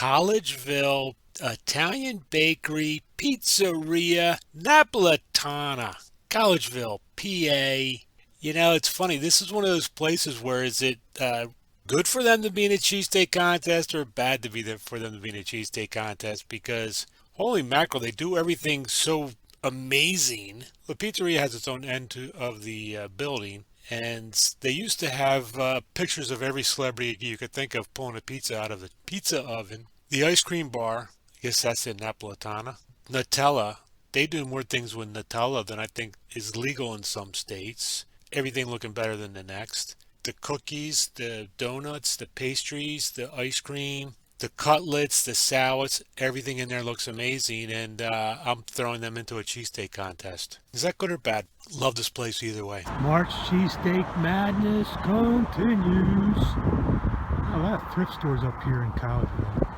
Collegeville Italian Bakery Pizzeria Napoletana. Collegeville, PA. You know, it's funny. This is one of those places where is it good for them to be in a cheesesteak contest or bad to be there for them to be in a cheesesteak contest? Because holy mackerel, they do everything so amazing. The pizzeria has its own end of the building, and they used to have pictures of every celebrity you could think of pulling a pizza out of the pizza oven. The ice cream bar, I guess that's in Napoletana. Nutella, they do more things with Nutella than I think is legal in some states. Everything looking better than the next. The cookies, the donuts, the pastries, the ice cream, the cutlets, the salads, everything in there looks amazing, and I'm throwing them into a cheesesteak contest. Is that good or bad? Love this place either way. March cheesesteak madness continues. A lot of thrift stores up here in Collegeville.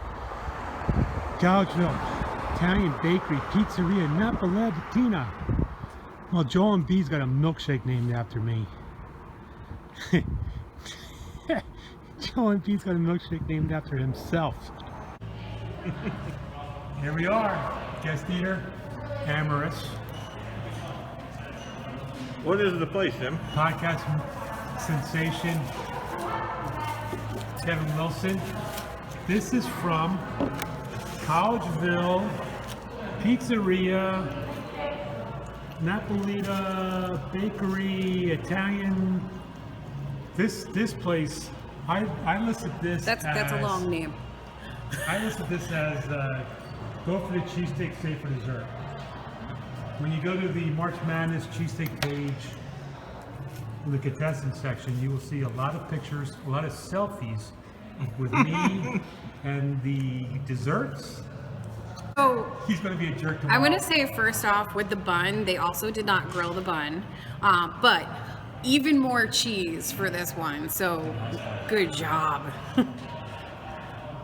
Collegeville, Italian Bakery, Pizzeria Napoletana. Well, Joel and B's got a milkshake named after me. Joel and B's got a milkshake named after himself. Here we are, guest eater, Amorous. What is the place, Tim? Podcast sensation, Kevin Wilson. This is from Collegeville Pizzeria Napolita Bakery Italian. This place, I listed this. That's a long name. I listed this as go for the cheesesteak, stay for dessert. When you go to the March Madness cheesesteak page, in the contestant section, you will see a lot of pictures, a lot of selfies with me and the desserts. So He's going to be a jerk tomorrow. I'm going to say first off, with the bun, they also did not grill the bun, but even more cheese for this one. So good job.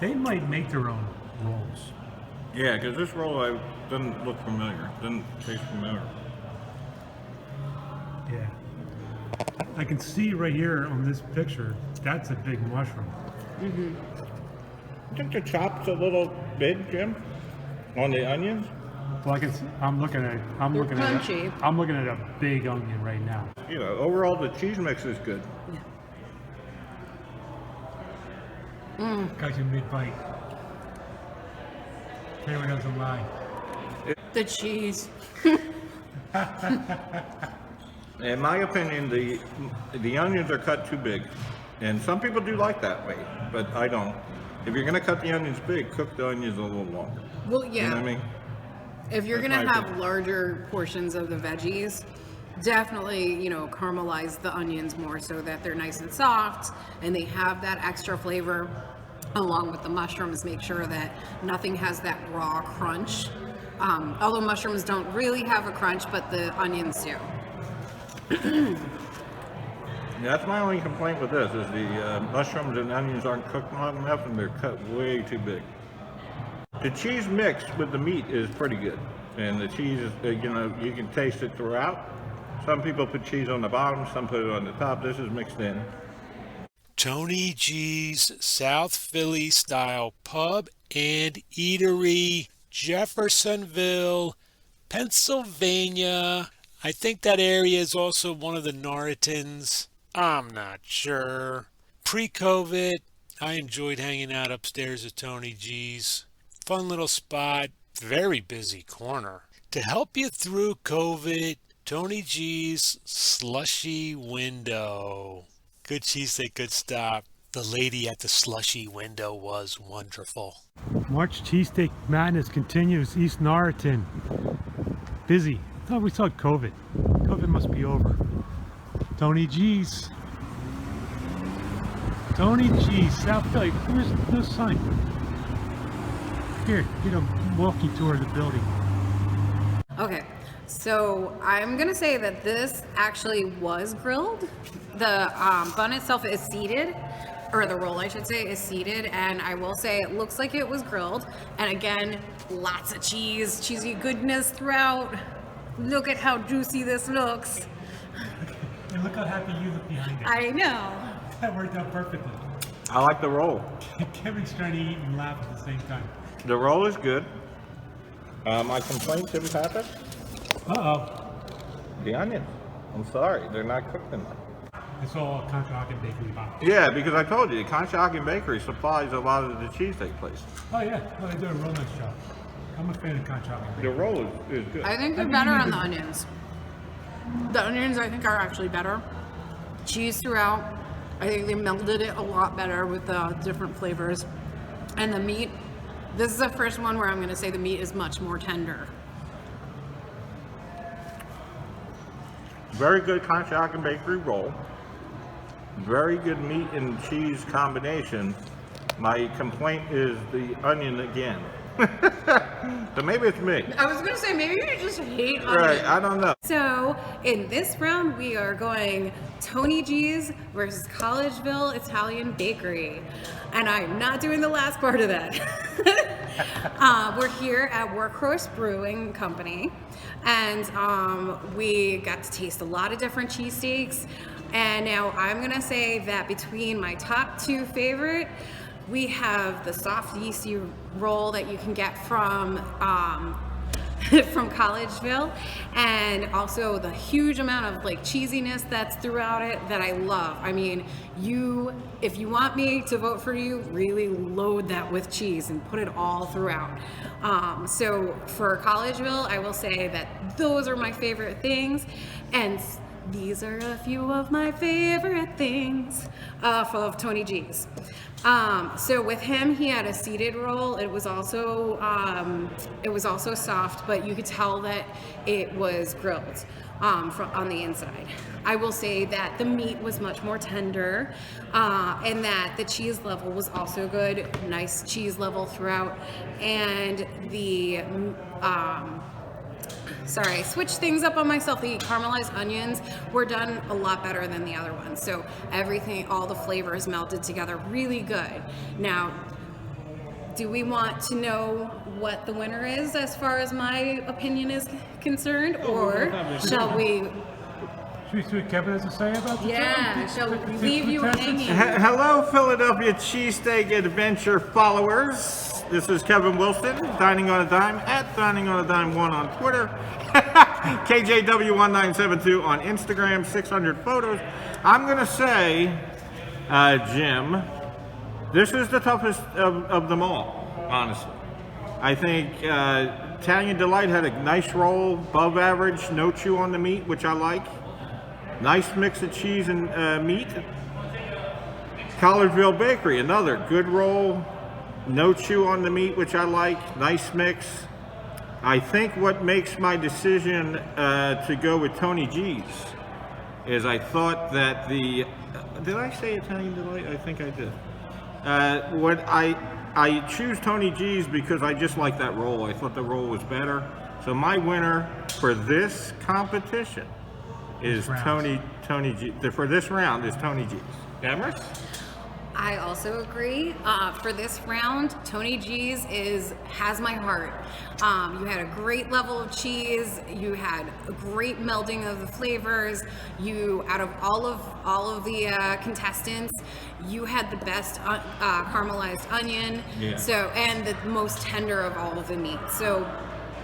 They might make their own rolls. Yeah, because this roll doesn't look familiar. Doesn't taste familiar. Yeah. I can see right here on this picture, that's a big mushroom. Mm-hmm. I think the chop's a little big, Jim, on the onions. Well, I can see, I'm looking at crunchy. I'm looking at a big onion right now. You know, overall the cheese mix is good. Yeah. Got you mid-bite. Taylor doesn't lie. The cheese. In my opinion, the onions are cut too big, and some people do like that way, but I don't. If you're gonna cut the onions big, cook the onions a little longer. Well, yeah. You know what I mean? If you're That's gonna my have opinion. larger portions of the veggies, definitely, caramelize the onions more so that they're nice and soft and they have that extra flavor. Along with the mushrooms, make sure that nothing has that raw crunch. Although mushrooms don't really have a crunch, but the onions do. That's my only complaint with this, is the mushrooms and onions aren't cooked long enough and they're cut way too big. The cheese mix with the meat is pretty good. And the cheese is, you can taste it throughout. Some people put cheese on the bottom, some put it on the top. This is mixed in. Tony G's South Philly style pub and eatery, Jeffersonville, Pennsylvania. I think that area is also one of the Norritons. I'm not sure. Pre-COVID, I enjoyed hanging out upstairs at Tony G's. Fun little spot, very busy corner. To help you through COVID, Tony G's slushy window. Good cheesesteak, good stop. The lady at the slushy window was wonderful. March cheesesteak madness continues. East Norriton. Busy. I thought we saw COVID. COVID must be over. Tony G's. Tony G's, South Philly. There's no sign. Here, get a walking tour of the building. Okay, so I'm gonna say that this actually was grilled. The bun itself is seeded, or the roll I should say is seeded, and I will say it looks like it was grilled. And again, lots of cheese, cheesy goodness throughout. Look at how juicy this looks. And look how happy you look behind it. I know. That worked out perfectly. I like the roll. Kevin's trying to eat and laugh at the same time. The roll is good. My complaint, Tim Patrick? Uh-oh. The onions. I'm sorry, they're not cooked enough. It's all Conshohocken Bakery box. Yeah, because I told you, Conshohocken Bakery supplies a lot of the cheesesteak places. Oh, yeah. Oh, they do a real nice job. I'm a fan of Conshohocken The Bakery. roll is good. I think they're better on the onions. The onions, I think, are actually better. Cheese throughout. I think they melded it a lot better with the different flavors. And the meat, this is the first one where I'm going to say the meat is much more tender. Very good Conshohocken Bakery roll. Very good meat and cheese combination. My complaint is the onion again. So maybe it's me. I was going to say, maybe you just hate onions. Right, I don't know. So in this round, we are going Tony G's versus Collegeville Italian Bakery. And I'm not doing the last part of that. We're here at Workhorse Brewing Company. And we got to taste a lot of different cheesesteaks. And now I'm going to say that between my top two favorite, we have the soft yeasty roll that you can get from from Collegeville, and also the huge amount of like cheesiness that's throughout it that I love. I mean, if you want me to vote for you, really load that with cheese and put it all throughout. So for Collegeville, I will say that those are my favorite things, and these are a few of my favorite things of Tony G's. So with him, he had a seeded roll. It was also soft, but you could tell that it was grilled on the inside. I will say that the meat was much more tender, and that the cheese level was also good. Nice cheese level throughout, and the sorry, I switched things up on myself. The caramelized onions were done a lot better than the other ones. So everything, all the flavors melted together really good. Now, do we want to know what the winner is as far as my opinion is concerned? Or shall we? Should we see what Kevin has to say about this? Yeah, shall we leave you hanging? Hello, Philadelphia Cheesesteak Adventure followers. This is Kevin Wilson, Dining on a Dime, at Dining on a Dime 1 on Twitter, KJW1972 on Instagram, 600 photos. I'm going to say, Jim, this is the toughest of them all, honestly. I think Italian Delight had a nice roll, above average, no chew on the meat, which I like. Nice mix of cheese and meat. Collegeville Bakery, another good roll, no chew on the meat, which I like. Nice mix. I think what makes my decision to go with Tony G's is I thought that the did I say Italian Delight? I think I did. What I choose Tony G's because I just like that roll. I thought the roll was better. So my winner for this competition is Tony G. For this round is Tony G's. Cameras? I also agree. For this round, Tony G's has my heart. You had a great level of cheese. You had a great melding of the flavors. Out of all of the contestants, you had the best caramelized onion. Yeah. So, and the most tender of all of the meat. So,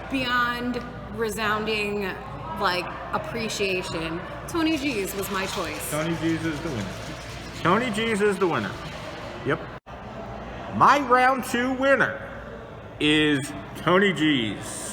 beyond resounding like appreciation, Tony G's was my choice. Tony G's is the winner. Tony G's is the winner. Yep. My round 2 winner is Tony G's.